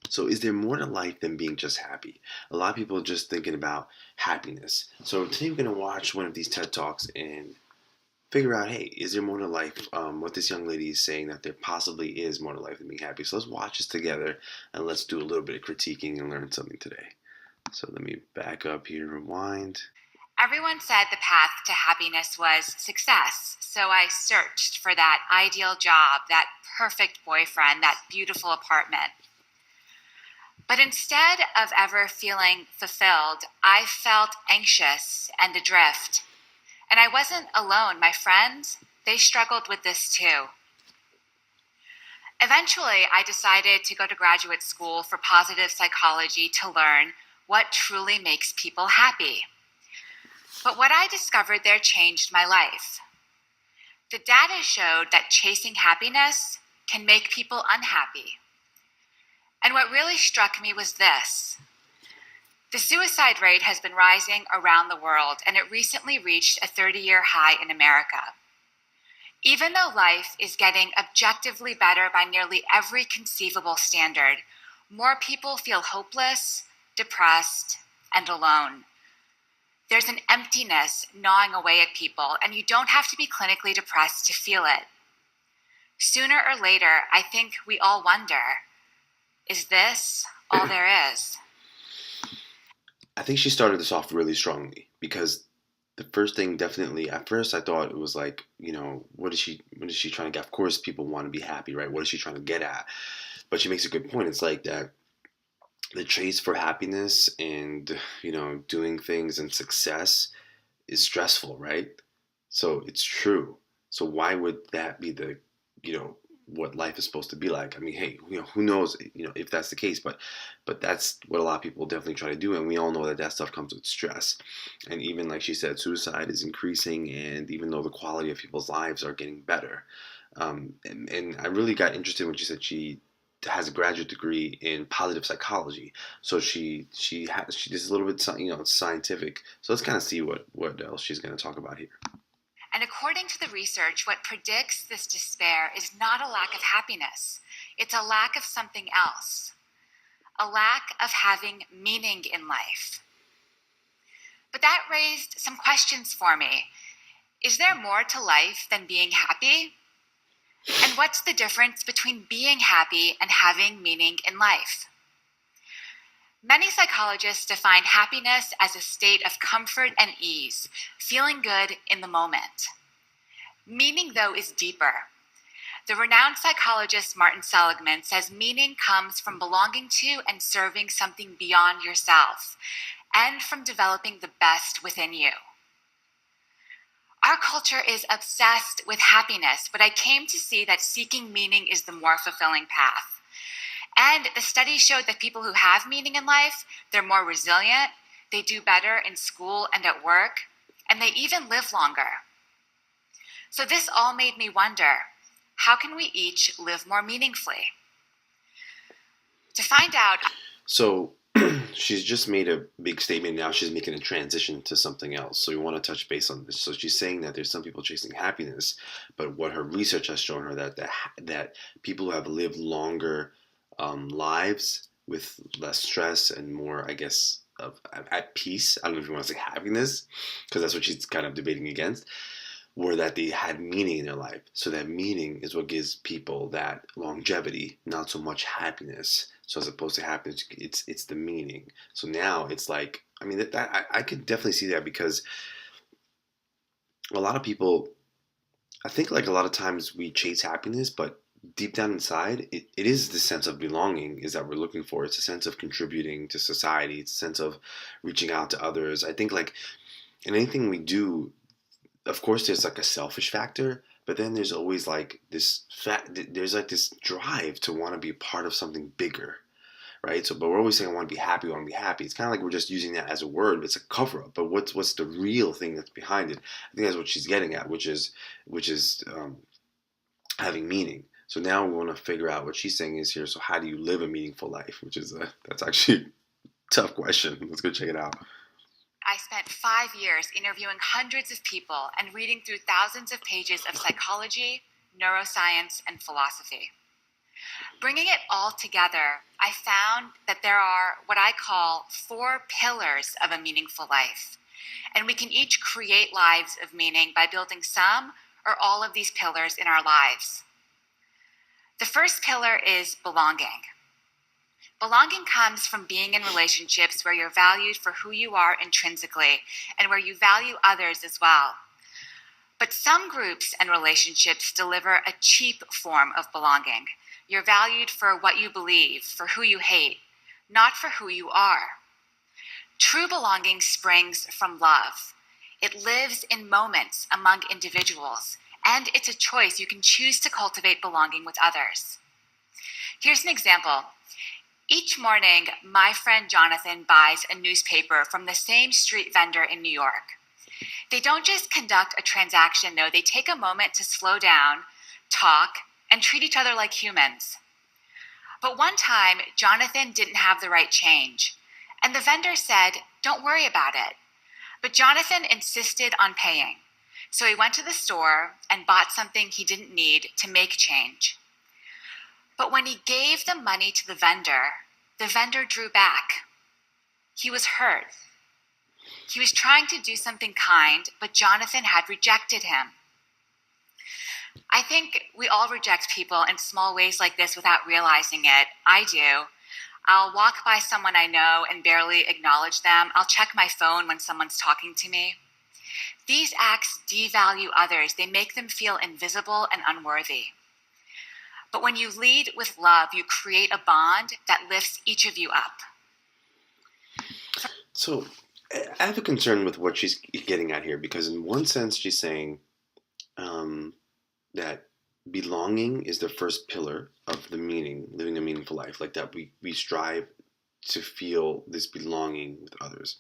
So is there more to life than being just happy? A lot of people are just thinking about happiness. So today we're going to watch one of these TED Talks and figure out, hey, is there more to life? What this young lady is saying, that there possibly is more to life than being happy. So let's watch this together and let's do a little bit of critiquing and learn something today. So let me back up here, rewind. Everyone said the path to happiness was success, so I searched for that ideal job, that perfect boyfriend, that beautiful apartment. But instead of ever feeling fulfilled, I felt anxious and adrift. And I wasn't alone. My friends, they struggled with this too. Eventually, I decided to go to graduate school for positive psychology to learn what truly makes people happy. But what I discovered there changed my life. The data showed that chasing happiness can make people unhappy. And what really struck me was this. The suicide rate has been rising around the world, and it recently reached a 30-year high in America. Even though life is getting objectively better by nearly every conceivable standard, more people feel hopeless, depressed, and alone. There's an emptiness gnawing away at people, and you don't have to be clinically depressed to feel it. Sooner or later, I think we all wonder, is this all there is? I think she started this off really strongly because the first thing, definitely, at first I thought it was like, what is she trying to get? Of course people want to be happy, right? What is she trying to get at? But she makes a good point. It's like that the chase for happiness and, doing things and success is stressful, right? So it's true. So why would that be you know, what life is supposed to be like? I mean, hey, who knows, if that's the case, but that's what a lot of people definitely try to do, and we all know that that stuff comes with stress. And even like she said, suicide is increasing, and even though the quality of people's lives are getting better, and I really got interested when she said she has a graduate degree in positive psychology. So she does a little bit, scientific. So let's kind of see what else she's going to talk about here. And according to the research, what predicts this despair is not a lack of happiness. It's a lack of something else. A lack of having meaning in life. But that raised some questions for me. Is there more to life than being happy? And what's the difference between being happy and having meaning in life? Many psychologists define happiness as a state of comfort and ease, feeling good in the moment. Meaning, though, is deeper. The renowned psychologist Martin Seligman says meaning comes from belonging to and serving something beyond yourself, and from developing the best within you. Our culture is obsessed with happiness, but I came to see that seeking meaning is the more fulfilling path. And the studies showed that people who have meaning in life, they're more resilient, they do better in school and at work, and they even live longer. So this all made me wonder, how can we each live more meaningfully? To find out... So she's just made a big statement. Now she's making a transition to something else. So we want to touch base on this. So she's saying that there's some people chasing happiness, but what her research has shown her that people who have lived longer lives with less stress and more, I guess, at peace. I don't know if you want to say happiness, because that's what she's kind of debating against, were that they had meaning in their life. So that meaning is what gives people that longevity, not so much happiness. So as opposed to happiness, it's the meaning. So now it's like, I mean, I could definitely see that, because a lot of people, I think, like, a lot of times we chase happiness, but deep down inside, it is the sense of belonging is that we're looking for. It's a sense of contributing to society. It's a sense of reaching out to others. I think, like, in anything we do, of course, there's like a selfish factor, but then there's always like this there's like this drive to want to be a part of something bigger, right? So, but we're always saying, I want to be happy, I want to be happy. It's kind of like we're just using that as a word, but it's a cover up. But what's the real thing that's behind it? I think that's what she's getting at, which is having meaning. So now we want to figure out what she's saying is here. So how do you live a meaningful life? Which is that's actually a tough question. Let's go check it out. I spent 5 years interviewing hundreds of people and reading through thousands of pages of psychology, neuroscience, and philosophy. Bringing it all together, I found that there are what I call 4 pillars of a meaningful life. And we can each create lives of meaning by building some or all of these pillars in our lives. The first pillar is belonging. Belonging comes from being in relationships where you're valued for who you are intrinsically and where you value others as well. But some groups and relationships deliver a cheap form of belonging. You're valued for what you believe, for who you hate, not for who you are. True belonging springs from love. It lives in moments among individuals, and it's a choice. You can choose to cultivate belonging with others. Here's an example. Each morning, my friend Jonathan buys a newspaper from the same street vendor in New York. They don't just conduct a transaction, though. They take a moment to slow down, talk, and treat each other like humans. But one time, Jonathan didn't have the right change, and the vendor said, "Don't worry about it." But Jonathan insisted on paying. So he went to the store and bought something he didn't need to make change. But when he gave the money to the vendor drew back. He was hurt. He was trying to do something kind, but Jonathan had rejected him. I think we all reject people in small ways like this without realizing it. I do. I'll walk by someone I know and barely acknowledge them. I'll check my phone when someone's talking to me. These acts devalue others. They make them feel invisible and unworthy. But when you lead with love, you create a bond that lifts each of you up. So I have a concern with what she's getting at here, because in one sense she's saying that belonging is the first pillar of the meaning, living a meaningful life, like that we strive to feel this belonging with others.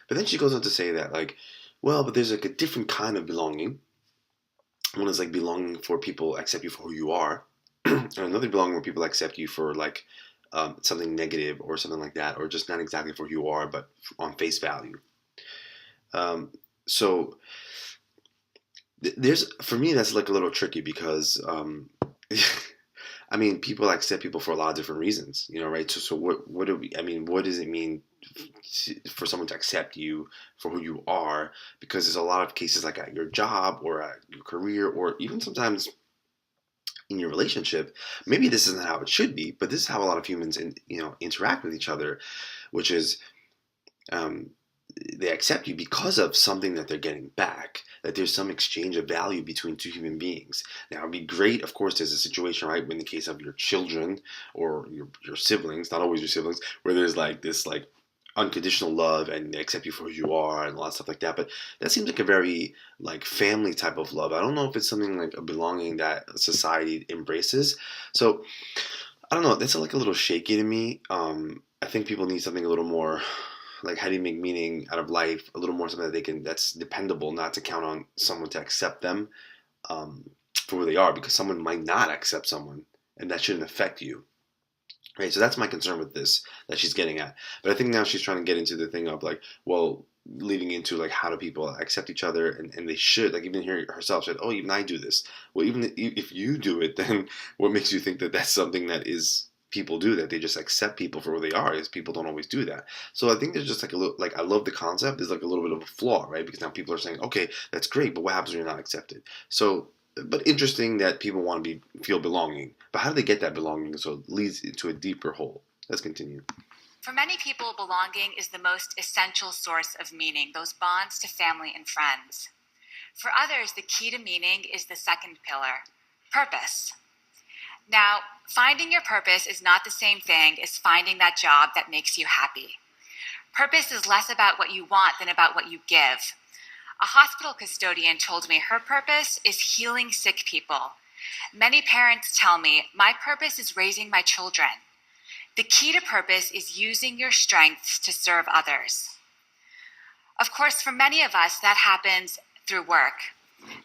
But then she goes on to say that, like, well, but there's like a different kind of belonging. One is like belonging for people accept you for who you are, and another belonging where people accept you for like something negative or something like that, or just not exactly for who you are, but on face value. So there's, for me, that's like a little tricky because I mean, people accept people for a lot of different reasons, you know, right? So what do we? I mean, what does it mean for someone to accept you for who you are? Because there's a lot of cases like at your job or at your career, or even sometimes in your relationship. Maybe this isn't how it should be, but this is how a lot of humans, interact with each other, which is um, they accept you because of something that they're getting back, that there's some exchange of value between two human beings. Now, it'd be great, of course, there's a situation, right, in the case of your children or your siblings, not always your siblings, where there's like this like unconditional love and they accept you for who you are and a lot of stuff like that. But that seems like a very like family type of love. I don't know if it's something like a belonging that society embraces. So I don't know. That's like a little shaky to me. I think people need something a little more like, how do you make meaning out of life? A little more something that's dependable, not to count on someone to accept them for who they are, because someone might not accept someone, and that shouldn't affect you. Right, so that's my concern with this that she's getting at. But I think now she's trying to get into the thing of like, well, leading into like, how do people accept each other, and they should, like, even here herself said, oh, even I do this. Well, even if you do it, then what makes you think that that's something that is people do, that they just accept people for who they are? Is people don't always do that. So I think there's just like a little, like, I love the concept. There's like a little bit of a flaw, right? Because now people are saying, okay, that's great, but what happens when you're not accepted? So, but interesting that people want to feel belonging. But how do they get that belonging so it leads into a deeper hole? Let's continue. For many people, belonging is the most essential source of meaning, those bonds to family and friends. For others, the key to meaning is the second pillar, purpose. Now, finding your purpose is not the same thing as finding that job that makes you happy. Purpose is less about what you want than about what you give. A hospital custodian told me her purpose is healing sick people. Many parents tell me, my purpose is raising my children. The key to purpose is using your strengths to serve others. Of course, for many of us, that happens through work.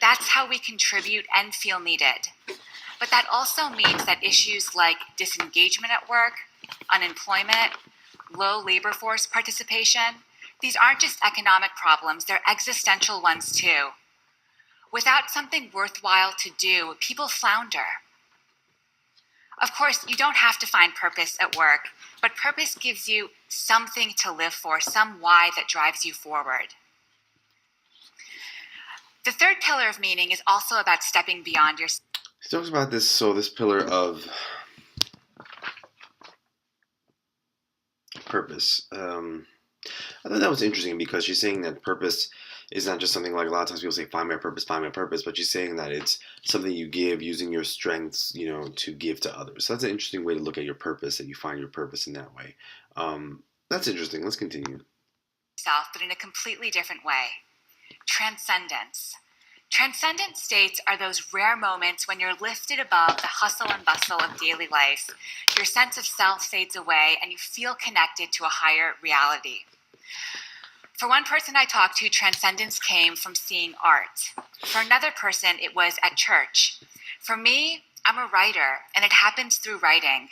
That's how we contribute and feel needed. But that also means that issues like disengagement at work, unemployment, low labor force participation, these aren't just economic problems, they're existential ones too. Without something worthwhile to do, people flounder. Of course, you don't have to find purpose at work, but purpose gives you something to live for, some why that drives you forward. The third pillar of meaning is also about stepping beyond your. He talks about this. So this pillar of purpose. I thought that was interesting because she's saying that purpose is not just something like a lot of times people say find my purpose, but she's saying that it's something you give using your strengths, to give to others. So that's an interesting way to look at your purpose, that you find your purpose in that way. That's interesting. Let's continue. Self, but in a completely different way. Transcendence. Transcendent states are those rare moments when you're lifted above the hustle and bustle of daily life. Your sense of self fades away and you feel connected to a higher reality. For one person I talked to, transcendence came from seeing art. For another person, it was at church. For me, I'm a writer, and it happens through writing.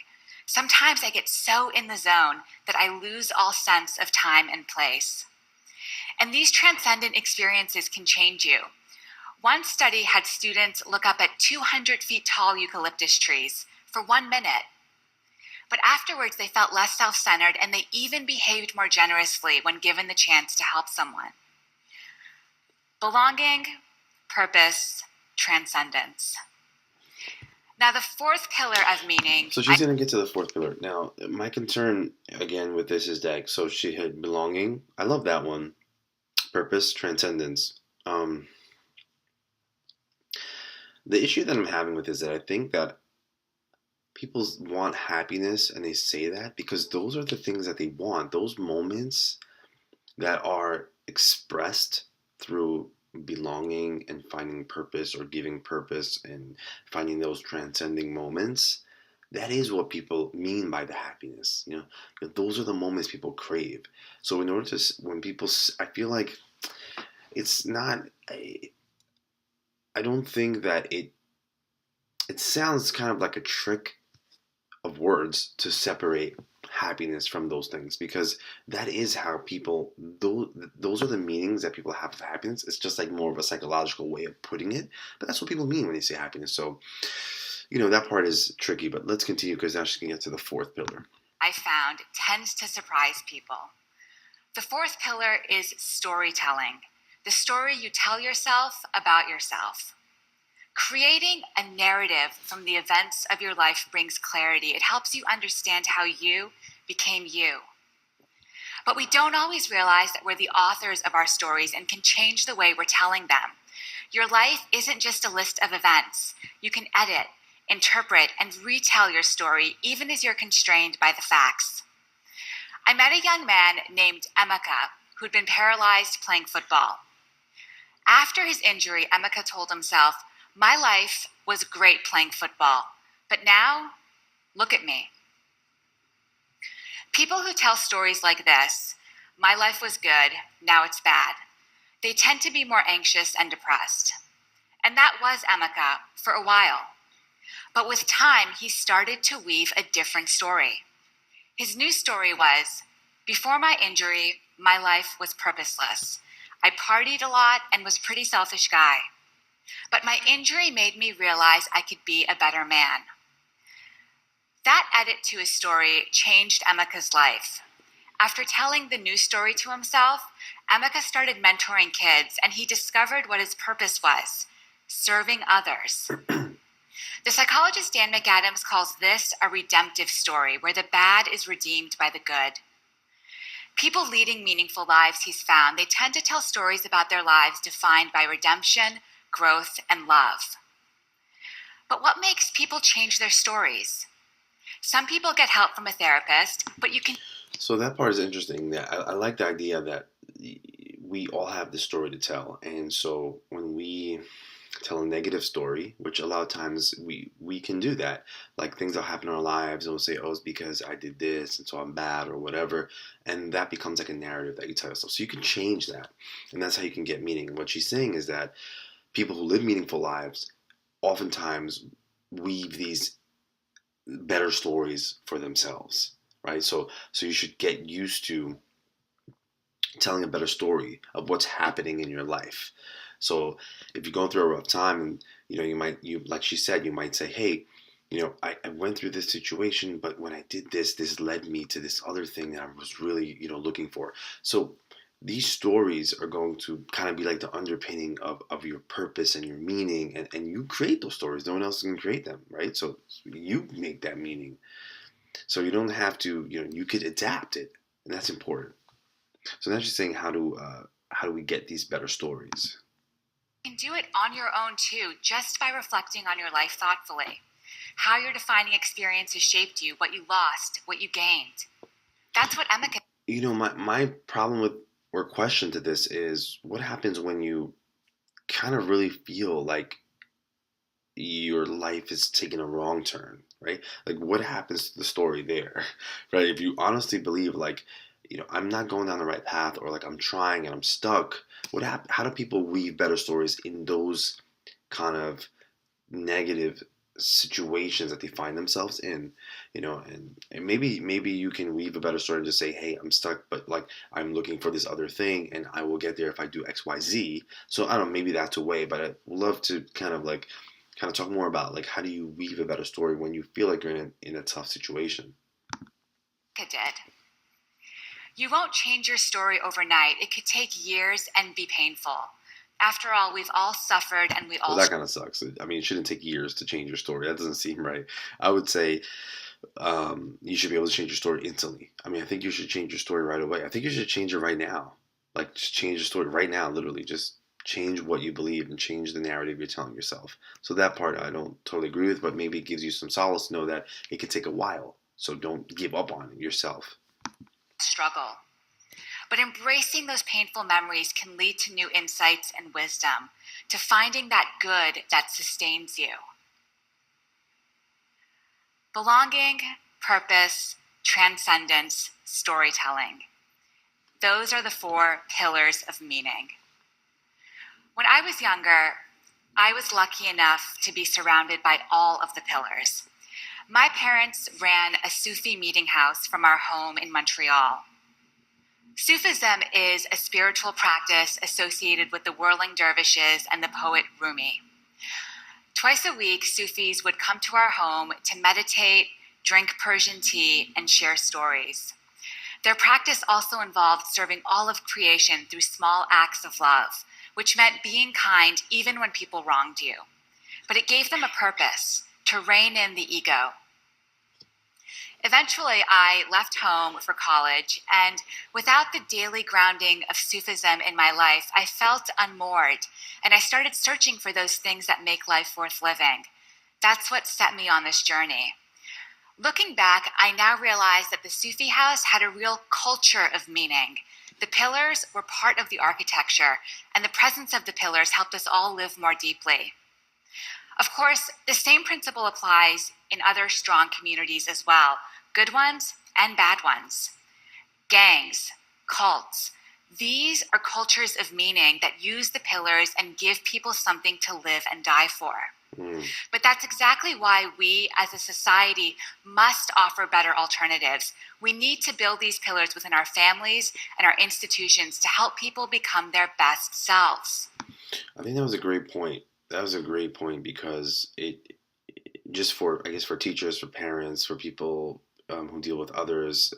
Sometimes I get so in the zone that I lose all sense of time and place. And these transcendent experiences can change you. One study had students look up at 200 feet tall eucalyptus trees for 1 minute. But afterwards, they felt less self-centered, and they even behaved more generously when given the chance to help someone. Belonging, purpose, transcendence. Now, the fourth pillar of meaning. So she's going to get to the fourth pillar. Now, my concern, again, with this is that, so she had belonging. I love that one. Purpose, transcendence. The issue that I'm having with is that I think that people want happiness, and they say that because those are the things that they want. Those moments that are expressed through belonging and finding purpose, or giving purpose and finding those transcending moments, that is what people mean by the happiness. Those are the moments people crave. So in order to, when people, I feel like it's not, I don't think that it sounds kind of like a trick of words to separate happiness from those things, because that is how people, those are the meanings that people have of happiness. It's just like more of a psychological way of putting it, but that's what people mean when they say happiness. So that part is tricky, but let's continue, because now she's going to get to the fourth pillar. I found tends to surprise people. The fourth pillar is storytelling, the story you tell yourself about yourself. Creating a narrative from the events of your life brings clarity. It helps you understand how you became you. But we don't always realize that we're the authors of our stories and can change the way we're telling them. Your life isn't just a list of events. You can edit, interpret, and retell your story, even as you're constrained by the facts. I met a young man named Emeka who'd been paralyzed playing football. After his injury, Emeka told himself, "My life was great playing football, but now, look at me." People who tell stories like this, "My life was good, now it's bad," they tend to be more anxious and depressed. And that was Emeka for a while. But with time, he started to weave a different story. His new story was, "Before my injury, my life was purposeless. I partied a lot and was a pretty selfish guy. But my injury made me realize I could be a better man." That edit to his story changed Emeka's life. After telling the new story to himself, Emeka started mentoring kids, and he discovered what his purpose was: serving others. The psychologist Dan McAdams calls this a redemptive story, where the bad is redeemed by the good. People leading meaningful lives, he's found, they tend to tell stories about their lives defined by redemption, growth, and love. But what makes people change their stories? Some people get help from a therapist, but you can. So that part is interesting. That I like the idea that we all have the story to tell, and so when we tell a negative story, which a lot of times we can do that, like things that happen in our lives, and we'll say, "Oh, it's because I did this, and so I'm bad," or whatever, and that becomes like a narrative that you tell yourself. So you can change that, and that's how you can get meaning. What she's saying is that people who live meaningful lives oftentimes weave these better stories for themselves, right? So you should get used to telling a better story of what's happening in your life. So if you're going through a rough time, and you like she said, you might say, "Hey, I went through this situation, but when I did this, this led me to this other thing that I was really, looking for. So these stories are going to kind of be like the underpinning of your purpose and your meaning, and you create those stories. No one else can create them, right? So you make that meaning. So you don't have to, you could adapt it, and that's important. So now she's saying how do we get these better stories? You can do it on your own too, just by reflecting on your life thoughtfully. How your defining experiences shaped you, what you lost, what you gained. That's what Emma can. My problem with or question to this is what happens when you kind of really feel like your life is taking a wrong turn, right? Like what happens to the story there, right? If you honestly believe like, I'm not going down the right path, or like I'm trying and I'm stuck, how do people weave better stories in those kind of negative situations that they find themselves in, and maybe you can weave a better story and just say, hey, I'm stuck, but like I'm looking for this other thing and I will get there if I do XYZ. So I don't know, maybe that's a way, but I'd love to kind of talk more about like how do you weave a better story when you feel like you're in a tough situation. Did. You won't change your story overnight. It could take years and be painful. After all, we've all suffered and we Well, all. that kind of sucks. I mean, it shouldn't take years to change your story. That doesn't seem right. I would say you should be able to change your story instantly. I mean, I think you should change your story right away. I think you should change it right now. Like, just change your story right now, literally. Just change what you believe and change the narrative you're telling yourself. So that part I don't totally agree with, but maybe it gives you some solace to know that it could take a while. So don't give up on it yourself. Struggle. But embracing those painful memories can lead to new insights and wisdom, to finding that good that sustains you. Belonging, purpose, transcendence, storytelling. Those are the 4 pillars of meaning. When I was younger, I was lucky enough to be surrounded by all of the pillars. My parents ran a Sufi meeting house from our home in Montreal. Sufism is a spiritual practice associated with the whirling dervishes and the poet Rumi. Twice a week, Sufis would come to our home to meditate, drink Persian tea, and share stories. Their practice also involved serving all of creation through small acts of love, which meant being kind even when people wronged you. But it gave them a purpose: to rein in the ego. Eventually, I left home for college, and without the daily grounding of Sufism in my life, I felt unmoored, and I started searching for those things that make life worth living. That's what set me on this journey. Looking back, I now realize that the Sufi house had a real culture of meaning. The pillars were part of the architecture, and the presence of the pillars helped us all live more deeply. Of course, the same principle applies in other strong communities as well, good ones and bad ones. Gangs, cults, these are cultures of meaning that use the pillars and give people something to live and die for. Mm. But that's exactly why we as a society must offer better alternatives. We need to build these pillars within our families and our institutions to help people become their best selves. I think that was a great point. That was a great point because it just for I guess for teachers, for parents, for people who deal with others,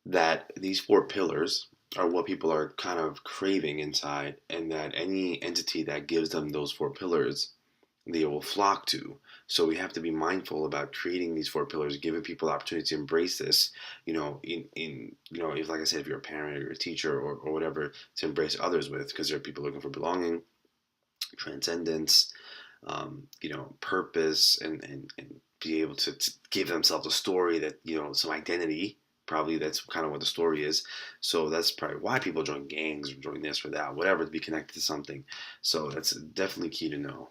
that these 4 pillars are what people are kind of craving inside, and that any entity that gives them those 4 pillars, they will flock to. So we have to be mindful about creating these 4 pillars, giving people the opportunity to embrace this. If like I said, if you're a parent or you're a teacher or whatever, to embrace others with, because there are people looking for belonging, transcendence, purpose, and be able to give themselves a story that, some identity. Probably that's kind of what the story is. So that's probably why people join gangs or join this or that, whatever, to be connected to something. So that's definitely key to know.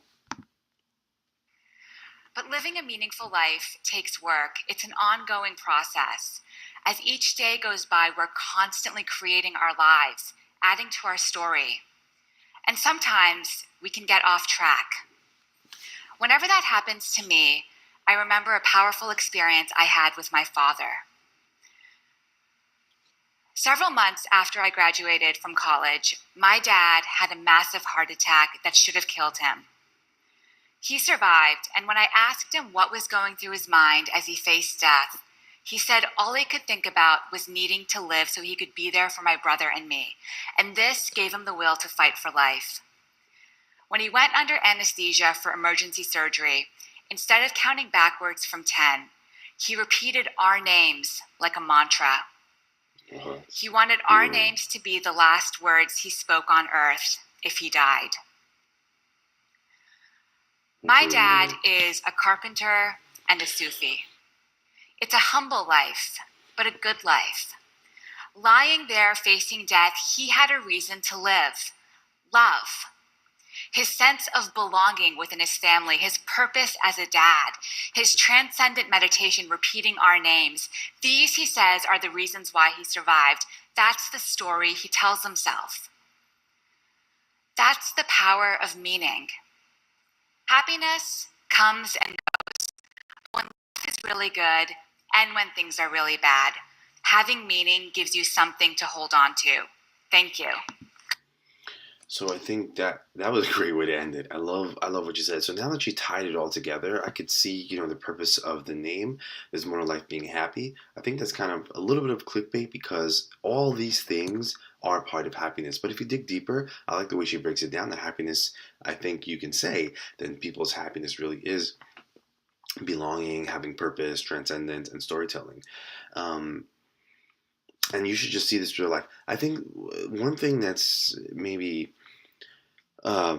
But living a meaningful life takes work. It's an ongoing process. As each day goes by, we're constantly creating our lives, adding to our story. And sometimes we can get off track. Whenever that happens to me, I remember a powerful experience I had with my father. Several months after I graduated from college, my dad had a massive heart attack that should have killed him. He survived, and when I asked him what was going through his mind as he faced death, he said all he could think about was needing to live so he could be there for my brother and me, and this gave him the will to fight for life. When he went under anesthesia for emergency surgery, instead of counting backwards from 10, he repeated our names like a mantra. He wanted our names to be the last words he spoke on earth if he died. My dad is a carpenter and a Sufi. It's a humble life, but a good life. Lying there facing death, he had a reason to live: love. His sense of belonging within his family, his purpose as a dad, his transcendent meditation repeating our names. These, he says, are the reasons why he survived. That's the story he tells himself. That's the power of meaning. Happiness comes and goes when life is really good and when things are really bad. Having meaning gives you something to hold on to. Thank you. So I think that was a great way to end it. I love what you said. So now that you tied it all together, I could see, the purpose of the name is more like being happy. I think that's kind of a little bit of clickbait because all these things are a part of happiness. But if you dig deeper, I like the way she breaks it down. The happiness, I think you can say, then people's happiness really is belonging, having purpose, transcendence, and storytelling. And you should just see this through your life. I think one thing that's maybe a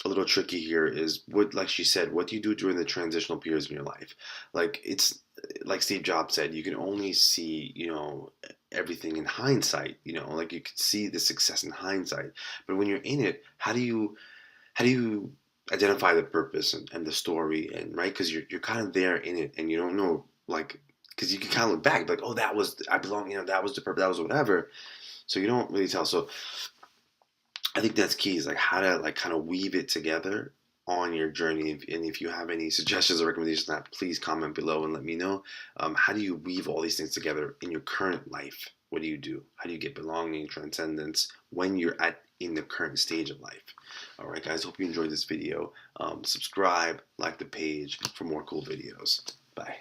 little tricky here is what, like she said, what do you do during the transitional periods in your life? Like it's like Steve Jobs said, you can only see, everything in hindsight. Like you can see the success in hindsight, but when you're in it, how do you identify the purpose and the story and right? Because you're kind of there in it, and you don't know like because you can kind of look back like, oh, that was I belong, that was the purpose, that was whatever. So you don't really tell. So I think that's key is like how to like kind of weave it together on your journey. And if you have any suggestions or recommendations on that, please comment below and let me know. How do you weave all these things together in your current life? What do you do? How do you get belonging, transcendence when you're in the current stage of life? All right, guys, hope you enjoyed this video. Subscribe, like the page for more cool videos. Bye.